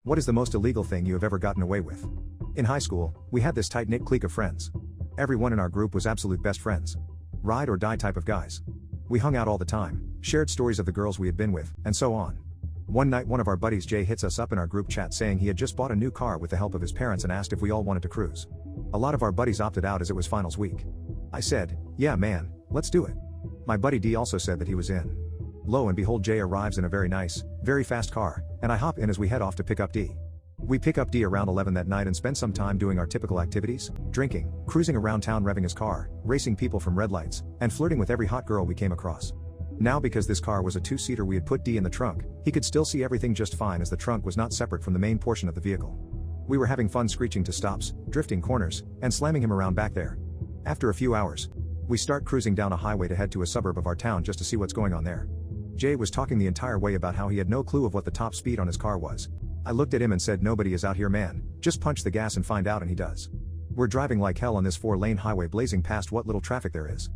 What is the most illegal thing you have ever gotten away with? In high school, we had this tight-knit clique of friends. Everyone in our group was absolute best friends. Ride or die type of guys. We hung out all the time, shared stories of the girls we had been with, and so on. One night one of our buddies Jay hits us up in our group chat saying he had just bought a new car with the help of his parents and asked if we all wanted to cruise. A lot of our buddies opted out as it was finals week. I said, yeah man, let's do it. My buddy D also said that he was in. Lo and behold, Jay arrives in a very nice, very fast car, and I hop in as we head off to pick up D. We pick up D around 11 that night and spend some time doing our typical activities, drinking, cruising around town revving his car, racing people from red lights, and flirting with every hot girl we came across. Now because this car was a two-seater we had put D in the trunk, he could still see everything just fine as the trunk was not separate from the main portion of the vehicle. We were having fun screeching to stops, drifting corners, and slamming him around back there. After a few hours, we start cruising down a highway to head to a suburb of our town just to see what's going on there. Jay was talking the entire way about how he had no clue of what the top speed on his car was. I looked at him and said, nobody is out here man, just punch the gas and find out, and he does. We're driving like hell on this 4-lane highway blazing past what little traffic there is.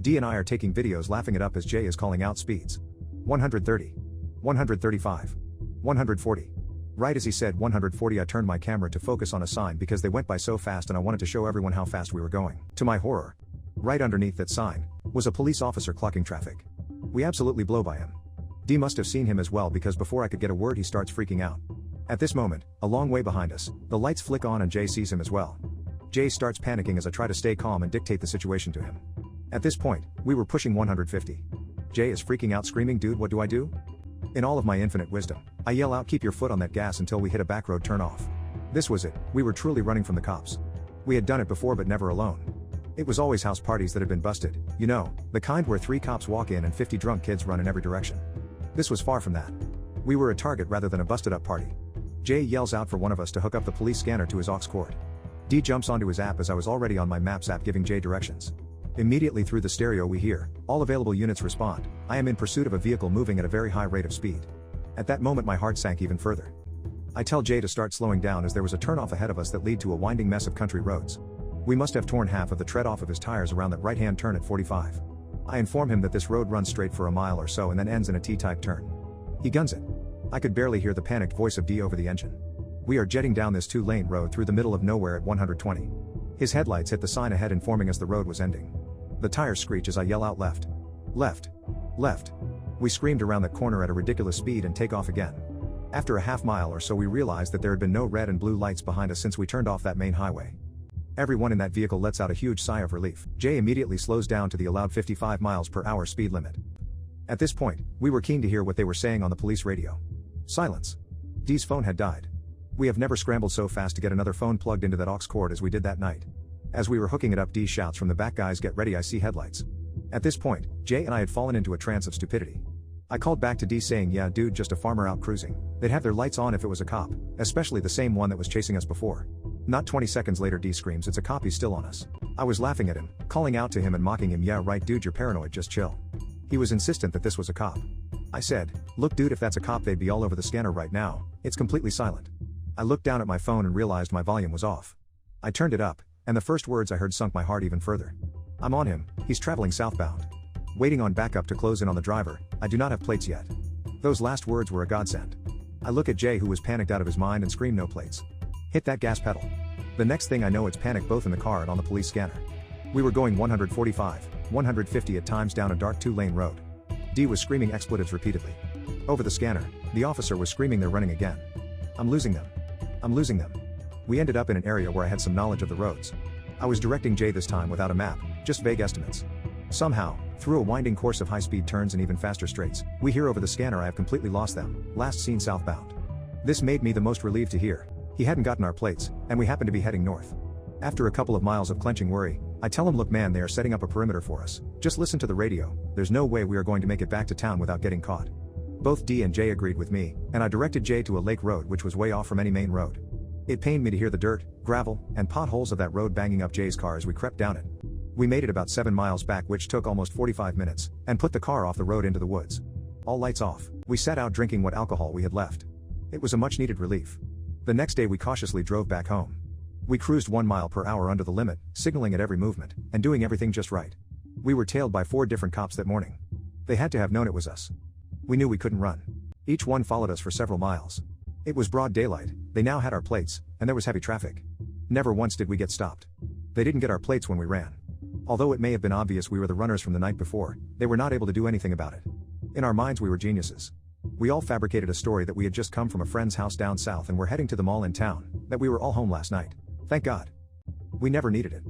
D and I are taking videos laughing it up as Jay is calling out speeds. 130. 135. 140. Right as he said 140 I turned my camera to focus on a sign because they went by so fast and I wanted to show everyone how fast we were going. To my horror, right underneath that sign, was a police officer clocking traffic. We absolutely blow by him. D must have seen him as well because before I could get a word he starts freaking out. At this moment, a long way behind us, the lights flick on and Jay sees him as well. Jay starts panicking as I try to stay calm and dictate the situation to him. At this point, we were pushing 150. Jay is freaking out screaming, dude, what do I do? In all of my infinite wisdom, I yell out, keep your foot on that gas until we hit a back road turn off. This was it, we were truly running from the cops. We had done it before but never alone. It was always house parties that had been busted, you know, the kind where 3 cops walk in and 50 drunk kids run in every direction. This was far from that. We were a target rather than a busted up party. Jay yells out for one of us to hook up the police scanner to his aux cord. D jumps onto his app as I was already on my Maps app giving Jay directions. Immediately through the stereo we hear, all available units respond, I am in pursuit of a vehicle moving at a very high rate of speed. At that moment my heart sank even further. I tell Jay to start slowing down as there was a turnoff ahead of us that led to a winding mess of country roads. We must have torn half of the tread off of his tires around that right-hand turn at 45. I inform him that this road runs straight for a mile or so and then ends in a T-type turn. He guns it. I could barely hear the panicked voice of D over the engine. We are jetting down this 2-lane road through the middle of nowhere at 120. His headlights hit the sign ahead informing us the road was ending. The tires screech as I yell out left. Left. Left. We screamed around that corner at a ridiculous speed and take off again. After a half mile or so we realized that there had been no red and blue lights behind us since we turned off that main highway. Everyone in that vehicle lets out a huge sigh of relief. Jay immediately slows down to the allowed 55 miles per hour speed limit. At this point, we were keen to hear what they were saying on the police radio. Silence. D's phone had died. We have never scrambled so fast to get another phone plugged into that aux cord as we did that night. As we were hooking it up, D shouts from the back, guys get ready, I see headlights. At this point, Jay and I had fallen into a trance of stupidity. I called back to D saying, yeah dude, just a farmer out cruising. They'd have their lights on if it was a cop, especially the same one that was chasing us before. Not 20 seconds later D screams, it's a cop, he's still on us. I was laughing at him, calling out to him and mocking him, yeah right dude, you're paranoid, just chill. He was insistent that this was a cop. I said, look dude, if that's a cop they'd be all over the scanner right now, it's completely silent. I looked down at my phone and realized my volume was off. I turned it up, and the first words I heard sunk my heart even further. I'm on him, he's traveling southbound. Waiting on backup to close in on the driver, I do not have plates yet. Those last words were a godsend. I look at Jay who was panicked out of his mind and scream, no plates. Hit that gas pedal. The next thing I know it's panic both in the car and on the police scanner. We were going 145, 150 at times down a dark 2-lane road. D was screaming expletives repeatedly. Over the scanner, the officer was screaming they're running again. I'm losing them. I'm losing them. We ended up in an area where I had some knowledge of the roads. I was directing Jay this time without a map, just vague estimates. Somehow, through a winding course of high-speed turns and even faster straights, we hear over the scanner I have completely lost them, last seen southbound. This made me the most relieved to hear. He hadn't gotten our plates, and we happened to be heading north. After a couple of miles of clenching worry, I tell him, look man, they are setting up a perimeter for us. Just listen to the radio, there's no way we are going to make it back to town without getting caught. Both D and Jay agreed with me, and I directed Jay to a lake road which was way off from any main road. It pained me to hear the dirt, gravel, and potholes of that road banging up Jay's car as we crept down it. We made it about 7 miles back, which took almost 45 minutes, and put the car off the road into the woods. All lights off, we sat out drinking what alcohol we had left. It was a much needed relief. The next day we cautiously drove back home. We cruised 1 mile per hour under the limit, signaling at every movement, and doing everything just right. We were tailed by 4 different cops that morning. They had to have known it was us. We knew we couldn't run. Each one followed us for several miles. It was broad daylight, they now had our plates, and there was heavy traffic. Never once did we get stopped. They didn't get our plates when we ran. Although it may have been obvious we were the runners from the night before, they were not able to do anything about it. In our minds we were geniuses. We all fabricated a story that we had just come from a friend's house down south and were heading to the mall in town, that we were all home last night. Thank God. We never needed it.